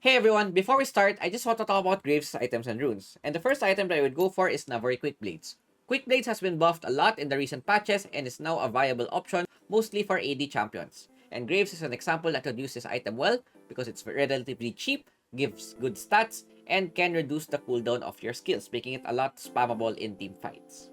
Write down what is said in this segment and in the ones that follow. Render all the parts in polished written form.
Hey everyone, before we start, I just want to talk about Graves items and runes. And the first item that I would go for is Navori Quick Blades. Quick Blades has been buffed a lot in the recent patches and is now a viable option mostly for AD champions. And Graves is an example that could use this item well because it's relatively cheap, gives good stats, and can reduce the cooldown of your skills, making it a lot spammable in team fights.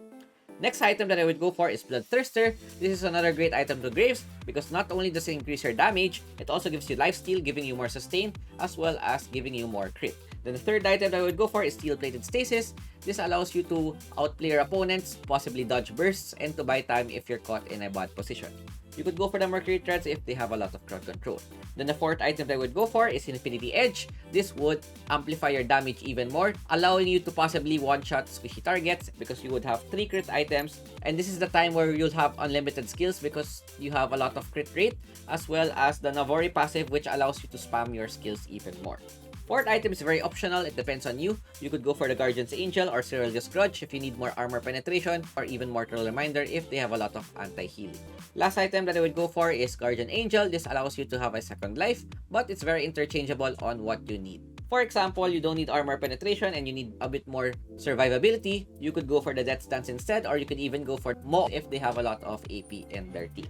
Next item that I would go for is Bloodthirster. This is another great item to Graves because not only does it increase your damage, it also gives you lifesteal, giving you more sustain, as well as giving you more crit. Then the third item that I would go for is Steel-Plated Stasis. This allows you to outplay your opponents, possibly dodge bursts, and to buy time if you're caught in a bad position. You could go for the Mercury Threads if they have a lot of crowd control. Then the fourth item that I would go for is Infinity Edge. This would amplify your damage even more, allowing you to possibly one-shot squishy targets because you would have 3 crit items. And this is the time where you'll have unlimited skills because you have a lot of crit rate, as well as the Navori passive, which allows you to spam your skills even more. Fourth item is very optional, it depends on you. You could go for the Guardian's Angel or Cerulge's Grudge if you need more armor penetration, or even Mortal Reminder if they have a lot of anti-healing. Last item that I would go for is Guardian Angel. This allows you to have a second life, but it's very interchangeable on what you need. For example, you don't need armor penetration and you need a bit more survivability, you could go for the Death Stance instead, or you could even go for Mo if they have a lot of AP in their team.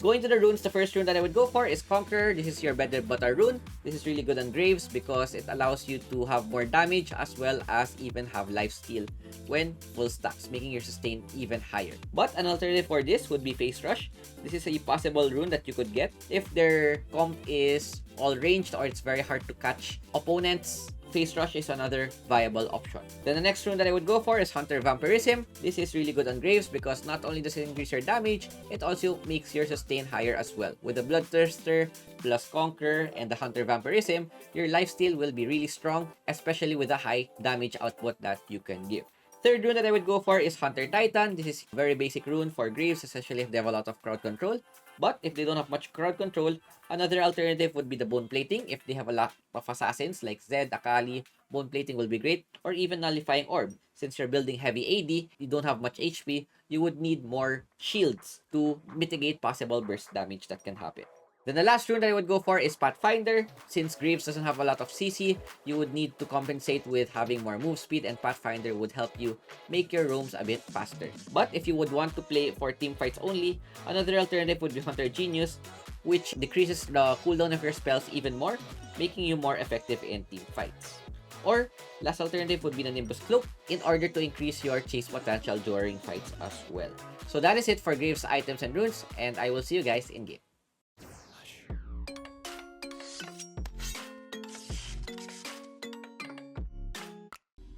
Going to the runes, the first rune that I would go for is Conqueror. This is your bread and butter rune. This is really good on Graves because it allows you to have more damage as well as even have lifesteal when full stacks, making your sustain even higher. But an alternative for this would be Face Rush. This is a possible rune that you could get if their comp is all ranged or it's very hard to catch opponents. Face Rush is another viable option. Then the next rune that I would go for is Hunter Vampirism. This is really good on Graves because not only does it increase your damage, it also makes your sustain higher as well. With the Bloodthirster plus Conqueror and the Hunter Vampirism, your lifesteal will be really strong, especially with the high damage output that you can give. Third rune that I would go for is Hunter Titan. This is a very basic rune for Graves, especially if they have a lot of crowd control. But if they don't have much crowd control, another alternative would be the Bone Plating. If they have a lot of assassins like Zed, Akali, Bone Plating will be great. Or even Nullifying Orb. Since you're building heavy AD, you don't have much HP, you would need more shields to mitigate possible burst damage that can happen. Then the last rune that I would go for is Pathfinder. Since Graves doesn't have a lot of CC, you would need to compensate with having more move speed, and Pathfinder would help you make your roams a bit faster. But if you would want to play for team fights only, another alternative would be Hunter Genius, which decreases the cooldown of your spells even more, making you more effective in team fights. Or, last alternative would be the Nimbus Cloak in order to increase your chase potential during fights as well. So that is it for Graves items and runes, and I will see you guys in game.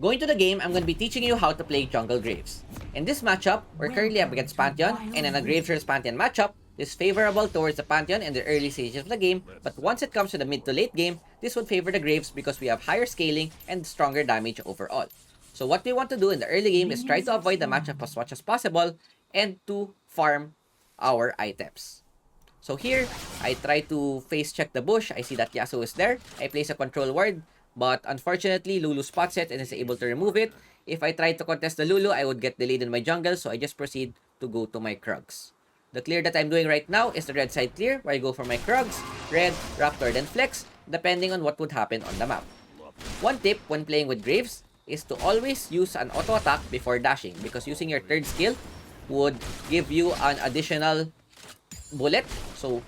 Going to the game, I'm going to be teaching you how to play Jungle Graves. In this matchup, we're currently up against Pantheon, and in a Graves vs Pantheon matchup, this is favorable towards the Pantheon in the early stages of the game, but once it comes to the mid to late game, this would favor the Graves because we have higher scaling and stronger damage overall. So what we want to do in the early game is try to avoid the matchup as much as possible and to farm our items. So here, I try to face check the bush. I see that Yasuo is there. I place a control ward. But unfortunately, Lulu spots it and is able to remove it. If I try to contest the Lulu, I would get delayed in my jungle, so I just proceed to go to my Krugs. The clear that I'm doing right now is the red side clear, where I go for my Krugs, red, Raptor, then Flex, depending on what would happen on the map. One tip when playing with Graves is to always use an auto attack before dashing, because using your third skill would give you an additional bullet. So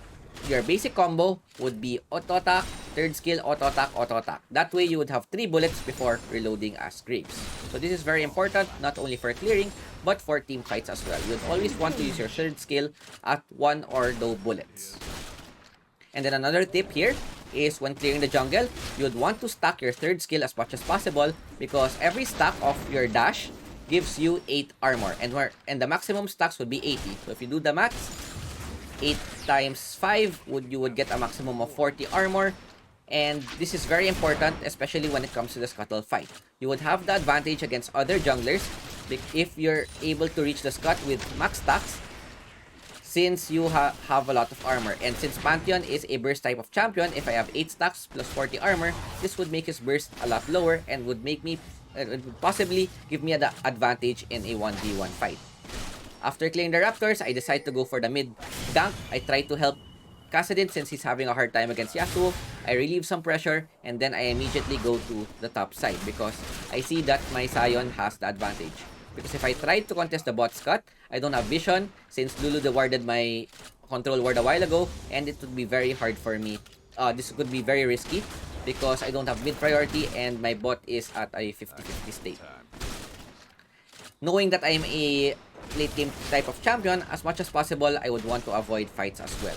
your basic combo would be auto attack, third skill, auto attack, auto attack. That way you would have 3 bullets before reloading as Graves. So this is very important, not only for clearing, but for team fights as well. You'd always want to use your third skill at 1 or no bullets. And then another tip here is when clearing the jungle, you'd want to stack your third skill as much as possible because every stack of your dash gives you 8 armor. And the maximum stacks would be 80. So if you do the math, 8 times 5 you would get a maximum of 40 armor, and this is very important especially when it comes to the scuttle fight. You would have the advantage against other junglers if you're able to reach the scut with max stacks since you have a lot of armor. And since Pantheon is a burst type of champion, if I have 8 stacks plus 40 armor, this would make his burst a lot lower and would make me possibly give me the advantage in a 1v1 fight. After clearing the Raptors, I decide to go for the mid gank. I try to help Kassadin since he's having a hard time against Yasuo. I relieve some pressure, and then I immediately go to the top side because I see that my Sion has the advantage. Because if I try to contest the bot's cut, I don't have vision since Lulu warded my control ward a while ago, and it would be very hard for me. This could be very risky because I don't have mid priority and my bot is at a 50-50 state. Knowing that I'm a late game type of champion, as much as possible, I would want to avoid fights as well.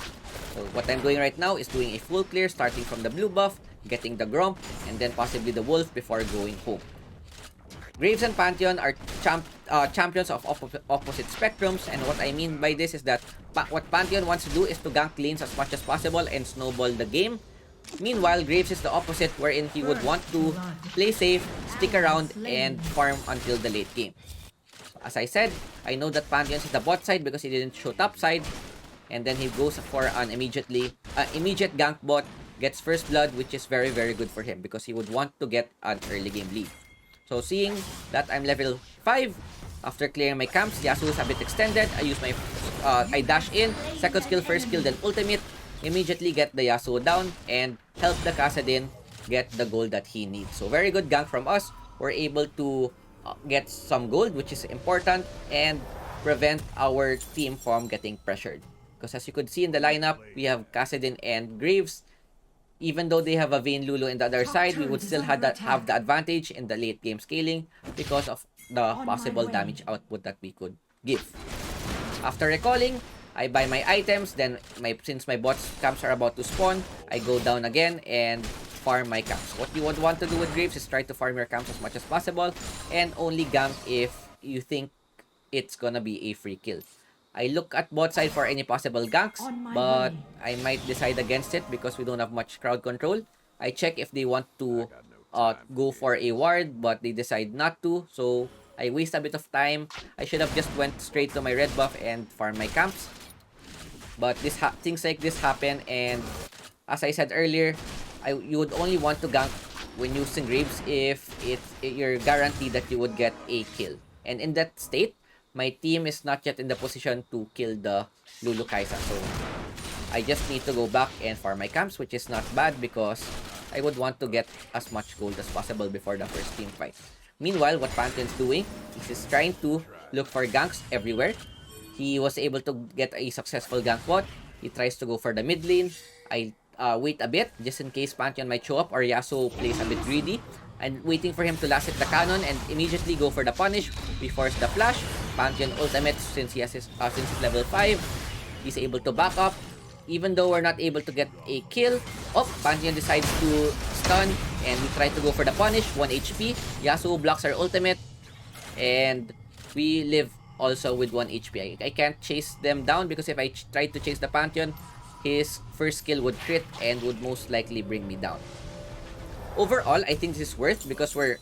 So what I'm doing right now is doing a full clear, starting from the blue buff, getting the Gromp, and then possibly the Wolf before going home. Graves and Pantheon are champions of opposite spectrums, and what I mean by this is that what Pantheon wants to do is to gank lanes as much as possible and snowball the game. Meanwhile, Graves is the opposite, wherein he would want to play safe, stick around, and farm until the late game. As I said, I know that Pantheon is the bot side because he didn't show top side. And then he goes for an immediate gank bot, gets first blood, which is very, very good for him because he would want to get an early game lead. So seeing that I'm level 5, after clearing my camps, Yasuo is a bit extended. I use my, I dash in, second skill, first skill, then ultimate. Immediately get the Yasuo down and help the Kassadin get the gold that he needs. So very good gank from us. We're able to get some gold, which is important, and prevent our team from getting pressured. Because as you could see in the lineup, we have Kassadin and Graves. Even though they have a Vayne Lulu in the other side, we would still have the advantage in the late game scaling because of the possible damage output that we could give. After recalling, I buy my items, then since my bot's camps are about to spawn, I go down again and farm my camps. What you would want to do with Graves is try to farm your camps as much as possible and only gank if you think it's gonna be a free kill. I look at bot side for any possible ganks, but I might decide against it because we don't have much crowd control. I check if they want to go for a ward, but they decide not to, so I waste a bit of time. I should have just went straight to my red buff and farm my camps. But things like this happen, and as I said earlier, you would only want to gank when using Graves if you're guaranteed that you would get a kill. And in that state, my team is not yet in the position to kill the Lulu Kaisa. So I just need to go back and farm my camps, which is not bad because I would want to get as much gold as possible before the first team fight. Meanwhile, what Pantheon's doing is he's trying to look for ganks everywhere. He was able to get a successful gank bot. He tries to go for the mid lane. I wait a bit just in case Pantheon might show up or Yasuo plays a bit greedy. I'm waiting for him to last hit the cannon and immediately go for the punish. We force the flash. Pantheon ultimate since he has since he's level 5. He's able to back up. Even though we're not able to get a kill, Pantheon decides to stun and we try to go for the punish. 1 HP. Yasuo blocks our ultimate and we live also with 1 HP. I can't chase them down because if I try to chase the Pantheon, his first skill would crit and would most likely bring me down. Overall, I think this is worth because we're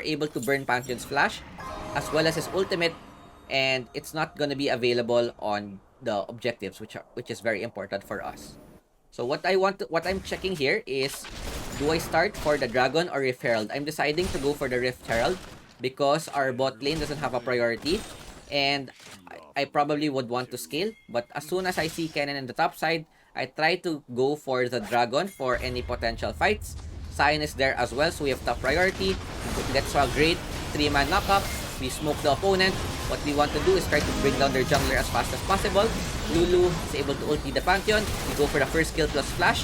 able to burn Pantheon's flash as well as his ultimate, and it's not gonna be available on the objectives, which is very important for us. So what I'm checking here is, do I start for the Dragon or Rift Herald? I'm deciding to go for the Rift Herald because our bot lane doesn't have a priority, and I probably would want to scale. But as soon as I see Kennen in the top side, I try to go for the Dragon for any potential fights. Sion is there as well, so we have top priority. That's a great 3-man knockup. We smoke the opponent. What we want to do is try to bring down their jungler as fast as possible. Lulu is able to ulti the Pantheon. We go for the first kill plus flash.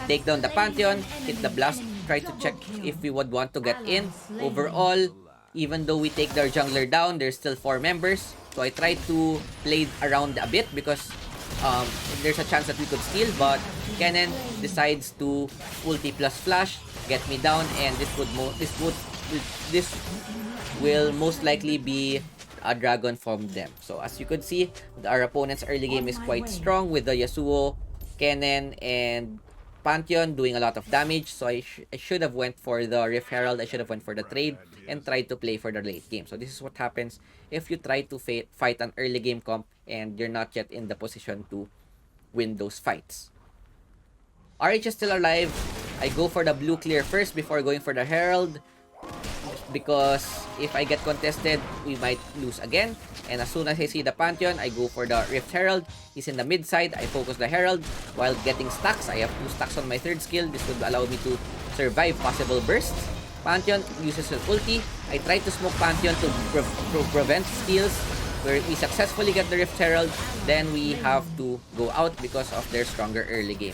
Take down the Pantheon. Hit the blast. Try to check if we would want to get in. Overall, even though we take their jungler down, there's still 4 members. So I try to play around a bit because there's a chance that we could steal, but Kennen decides to ulti plus flash, get me down, and this will most likely be a dragon from them. So as you could see, our opponent's early game is quite strong with the Yasuo, Kennen, and Pantheon doing a lot of damage. So I should have went for the Rift Herald, I should have went for the trade, and tried to play for the late game. So this is what happens if you try to fight an early game comp and you're not yet in the position to win those fights. RH is still alive. I go for the blue clear first before going for the Herald. because if I get contested, we might lose again. And as soon as I see the Pantheon, I go for the Rift Herald. He's in the mid side. I focus the Herald while getting stacks. I have 2 stacks on my third skill. This would allow me to survive possible bursts. Pantheon uses an ulti. I try to smoke Pantheon to prevent steals. Where we successfully get the Rift Herald, then we have to go out because of their stronger early game.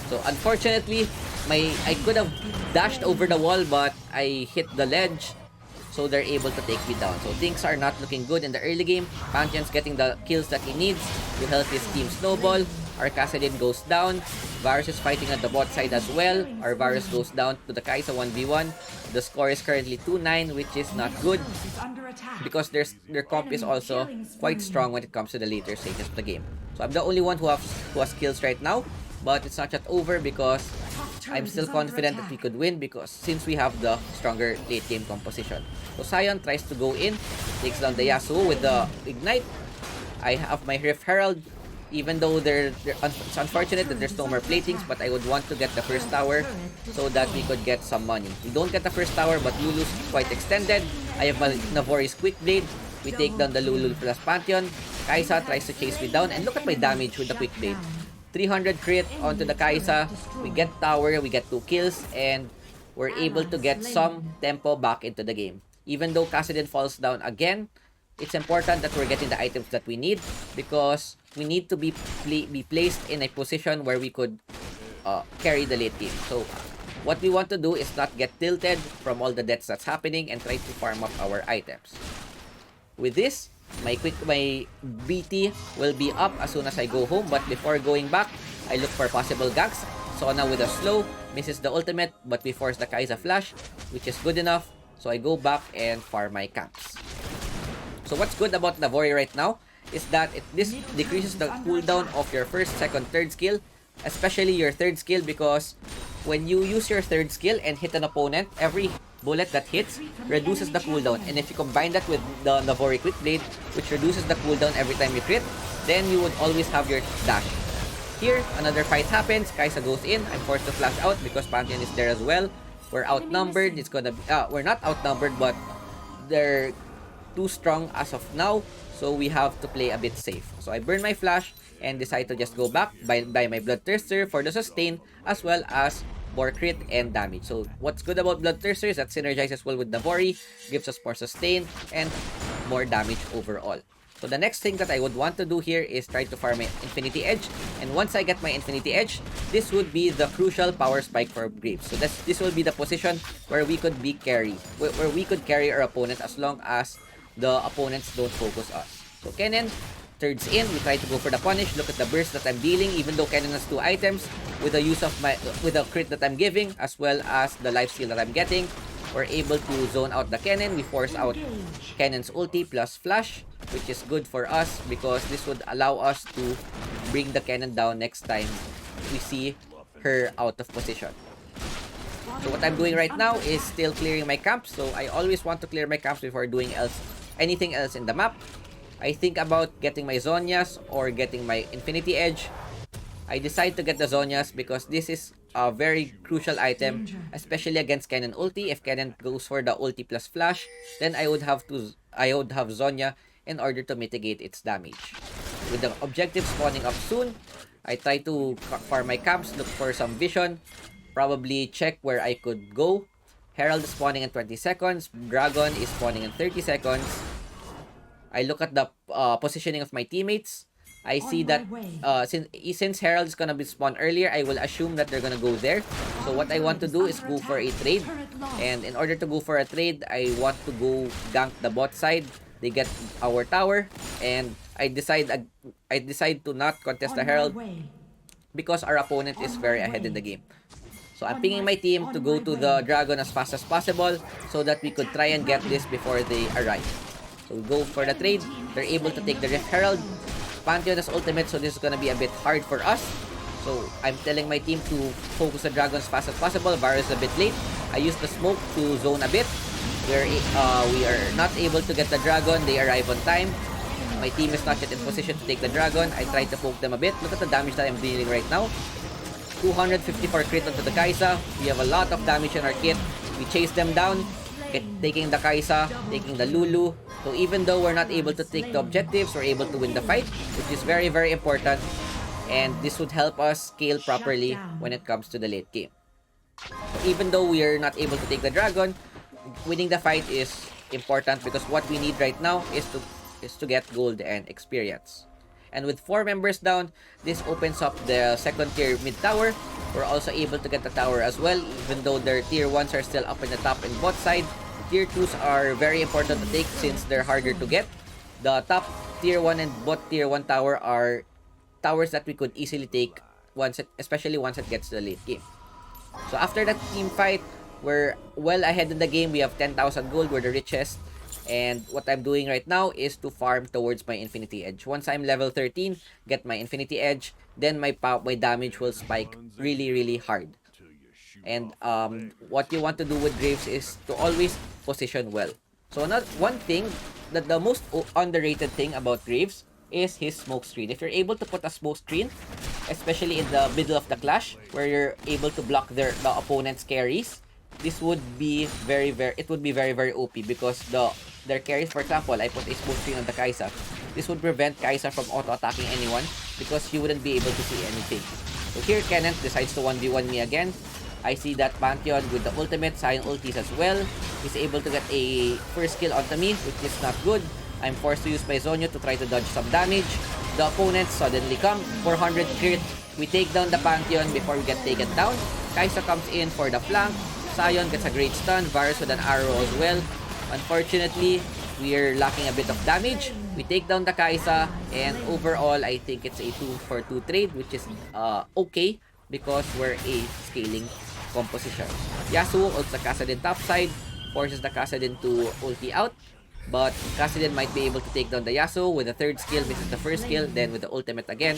So unfortunately, I could have dashed over the wall, but I hit the ledge, so they're able to take me down. So things are not looking good in the early game. Pantheon's getting the kills that he needs to help his team snowball. Our Kassadin goes down. Varus is fighting at the bot side as well. Our Varus goes down to the Kai'Sa 1v1. The score is currently 2-9, which is not good because their comp is also quite strong when it comes to the later stages of the game. So I'm the only one who has kills right now, but it's not yet over because I'm still confident that we could win because since we have the stronger late game composition. So Sion tries to go in, takes down the Yasuo with the Ignite. I have my Rift Herald. Even though it's unfortunate that there's no more platings, but I would want to get the first tower so that we could get some money. We don't get the first tower, but Lulu's quite extended. I have my Navori's Quick Blade. We take down the Lulu plus Pantheon. Kai'Sa tries to chase me down, and look at my damage with the Quick Blade. 300 crit onto the Kai'Sa. We get tower, we get 2 kills, and we're able to get some tempo back into the game. Even though Kassadin falls down again, it's important that we're getting the items that we need because we need to be placed in a position where we could carry the late game. So what we want to do is not get tilted from all the deaths that's happening and try to farm up our items. With this, my BT will be up as soon as I go home, but before going back, I look for possible ganks. Sona with a slow, misses the ultimate, but we force the Kai'Sa flash, which is good enough. So I go back and farm my camps. So what's good about Navori right now is that this decreases the cooldown of your first, second, third skill, especially your third skill, because when you use your third skill and hit an opponent, every bullet that hits reduces the cooldown. And if you combine that with the Navori Quick Blade, which reduces the cooldown every time you crit, then you would always have your dash. Here, another fight happens. Kai'Sa goes in. I'm forced to flash out because Pantheon is there as well. We're outnumbered. It's gonna be, we're not outnumbered, but they're too strong as of now, so we have to play a bit safe. So I burn my flash and decide to just go back by my Bloodthirster for the sustain as well as more crit and damage. So what's good about Bloodthirster is that synergizes well with Navori, gives us more sustain and more damage overall. So the next thing that I would want to do here is try to farm my Infinity Edge, and once I get my Infinity Edge, this would be the crucial power spike for Graves. So this will be the position where we could be where we could carry our opponent as long as the opponents don't focus us. So Kennen turns in, we try to go for the punish. Look at the burst that I'm dealing, even though Kennen has 2 items. With the use of with the crit that I'm giving, as well as the life steal that I'm getting, we're able to zone out the Kennen. We force out Kennen's ulti plus flash, which is good for us because this would allow us to bring the Kennen down next time we see her out of position. So what I'm doing right now is still clearing my camps. So I always want to clear my camps before doing anything else in the map. I think about getting my Zhonya's or getting my Infinity Edge. I decide to get the Zhonya's because this is a very crucial item, especially against Kennen ulti. If Kennen goes for the ulti plus flash, then I would have Zhonya in order to mitigate its damage. With the objective spawning up soon, I try to farm my camps, look for some vision, probably check where I could go. Herald is spawning in 20 seconds. Dragon is spawning in 30 seconds. I look at the positioning of my teammates. I see that since Herald is gonna be spawned earlier, I will assume that they're gonna go there. So what I want to do is go for a trade. And in order to go for a trade, I want to go gank the bot side. They get our tower, and I decide to not contest the Herald because our opponent is very ahead in the game. So I'm pinging my team to go to the Dragon as fast as possible so that we could try and get this before they arrive. So we go for the trade. They're able to take the Rift Herald. Pantheon has ultimate, so this is gonna be a bit hard for us. So I'm telling my team to focus the Dragon as fast as possible. Varus is a bit late. I use the smoke to zone a bit. We are not able to get the Dragon. They arrive on time. My team is not yet in position to take the Dragon. I try to poke them a bit. Look at the damage that I'm dealing right now. 254 crit onto the Kai'Sa. We have a lot of damage in our kit. We chase them down. taking the Kaisa, taking the Lulu. So even though we're not able to take the objectives, we're able to win the fight, which is very, very important. And this would help us scale properly when it comes to the late game. So even though we are not able to take the dragon, winning the fight is important because what we need right now is to get gold and experience. And with 4 members down, this opens up the second tier mid tower. We're also able to get the tower as well, even though their tier 1s are still up in the top and bot side. Tier 2s are very important to take since they're harder to get. The top tier 1 and bot tier 1 tower are towers that we could easily take, especially once it gets to the late game. So after that team fight, we're well ahead in the game. We have 10,000 gold, we're the richest. And what I'm doing right now is to farm towards my Infinity Edge. Once I'm level 13, get my Infinity Edge, then my damage will spike really, really hard. And what you want to do with Graves is to always position well. So one thing, that the most underrated thing about Graves is his smoke screen. If you're able to put a smoke screen, especially in the middle of the clash, where you're able to block the opponent's carries, this would be very, very OP because their carries, for example, I put a smoke screen on the Kaisa. This would prevent Kaisa from auto-attacking anyone because he wouldn't be able to see anything. So here, Kenneth decides to 1v1 me again. I see that Pantheon with the ultimate, Sion ultis as well. He's able to get a first kill onto me, which is not good. I'm forced to use my Zonyo to try to dodge some damage. The opponents suddenly come, 400 crit. We take down the Pantheon before we get taken down. Kaisa comes in for the flank. Sion gets a great stun, Varus with an arrow as well. Unfortunately, we are lacking a bit of damage. We take down the Kaisa, and overall, I think it's a 2-for-2 trade, which is okay because we're a scaling composition. Yasuo ults the Kassadin top side, forces the Kassadin to ulti out, but Kassadin might be able to take down the Yasuo with the third skill. This is the first skill, then with the ultimate again,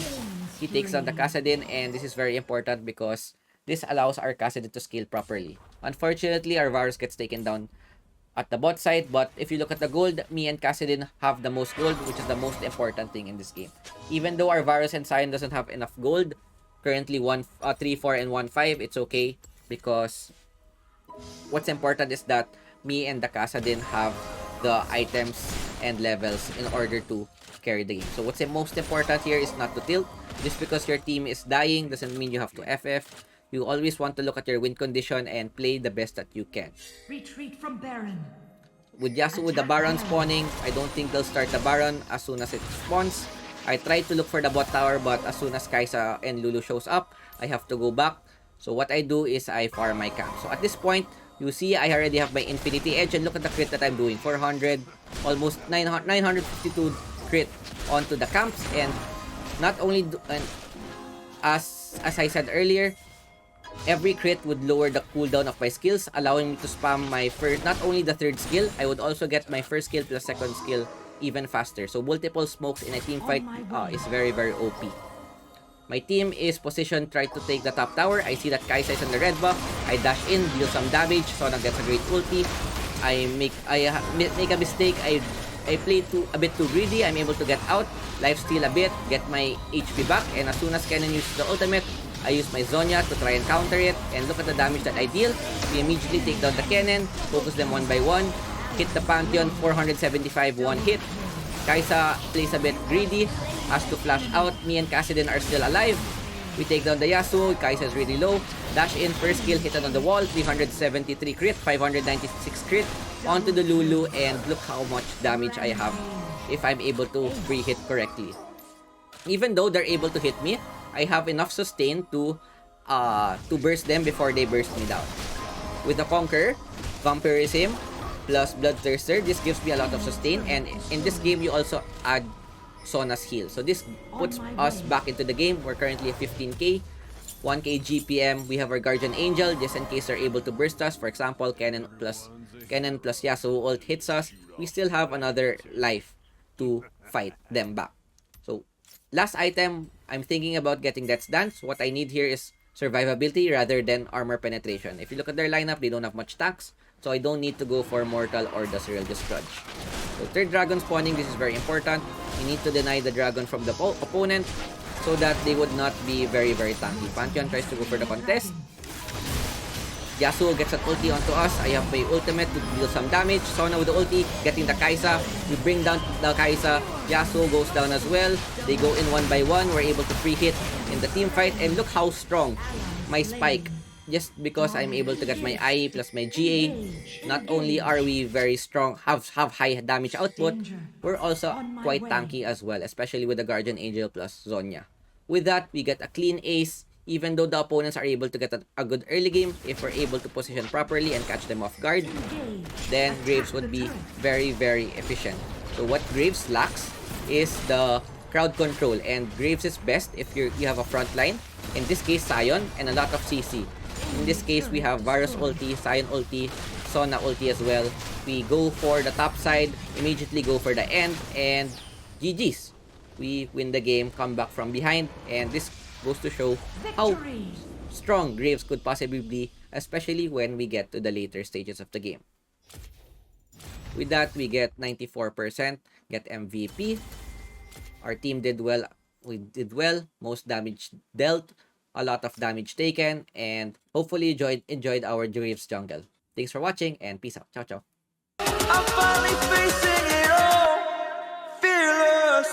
he takes down the Kassadin, and this is very important because this allows our Kassadin to scale properly. Unfortunately, our Varus gets taken down at the bot side, but if you look at the gold, me and Kassadin have the most gold, which is the most important thing in this game. Even though our Varus and Sion doesn't have enough gold, currently 3, 4, and 1, 5, it's okay because what's important is that me and the Kassadin have the items and levels in order to carry the game. So what's the most important here is not to tilt. Just because your team is dying doesn't mean you have to FF. You always want to look at your win condition and play the best that you can. Retreat from Baron. With Yasuo with the Baron spawning, I don't think they'll start the Baron as soon as it spawns. I tried to look for the bot tower, but as soon as Kaisa and Lulu shows up, I have to go back. So what I do is I farm my camp. So at this point, you see I already have my Infinity Edge, and look at the crit that I'm doing. 400, almost 952 crit onto the camps. And not only as I said earlier, every crit would lower the cooldown of my skills, allowing me to spam my not only the third skill, I would also get my first skill plus second skill even faster. So multiple smokes in a team fight is very, very OP. My team is positioned, try to take the top tower. I see that Kaisa is on the red buff. I dash in, deal some damage. Sona gets a great ulti. I make a mistake. I play a bit too greedy. I'm able to get out, lifesteal a bit, get my HP back, and as soon as Kennen uses the ultimate, I use my Zonya to try and counter it, and look at the damage that I deal. We immediately take down the Kennen, focus them one by one, hit the Pantheon, 475, one hit. Kaisa plays a bit greedy, has to flash out. Me and Kassadin are still alive. We take down the Yasuo, Kaisa is really low. Dash in, first kill, hit it on the wall, 373 crit, 596 crit, onto the Lulu, and look how much damage I have if I'm able to free hit correctly. Even though they're able to hit me, I have enough sustain to burst them before they burst me down. With the Conqueror, Vampirism, plus Bloodthirster, this gives me a lot of sustain, and in this game you also add Sona's heal. So this puts us back into the game. We're currently at 15k, 1k GPM. We have our Guardian Angel just in case they're able to burst us. For example, Kennen plus Yasuo ult hits us. We still have another life to fight them back. So last item, I'm thinking about getting Death's Dance. What I need here is survivability rather than armor penetration. If you look at their lineup, they don't have much stacks, so I don't need to go for Mortal or the Serial Discharge. So third dragon spawning, this is very important. You need to deny the dragon from the opponent so that they would not be very, very tanky. Pantheon tries to go for the contest. Yasuo gets an ulti onto us. I have my ultimate to deal some damage. Sona with the ulti, getting the Kai'Sa. We bring down the Kai'Sa. Yasuo goes down as well. They go in one by one. We're able to free hit in the team fight. And look how strong my spike. Just because I'm able to get my I plus my GA, not only are we very strong, have high damage output, we're also quite tanky as well, especially with the Guardian Angel plus Zhonya. With that, we get a clean ace. Even though the opponents are able to get a good early game, if we're able to position properly and catch them off guard, then Graves would be very, very efficient. So what Graves lacks is the crowd control, and Graves is best if you have a front line. In this case, Sion, and a lot of CC. In this case, we have Varus ulti, Sion ulti, Sona ulti as well. We go for the top side, immediately go for the end, and GG's. We win the game, come back from behind, and this goes to show how strong Graves could possibly be, especially when we get to the later stages of the game. With that, we get 94%, get MVP. Our team did well. We did well. Most damage dealt, a lot of damage taken, and hopefully enjoyed our Graves jungle. Thanks for watching, and peace out. Ciao, ciao. I'm finally facing it all, fearless.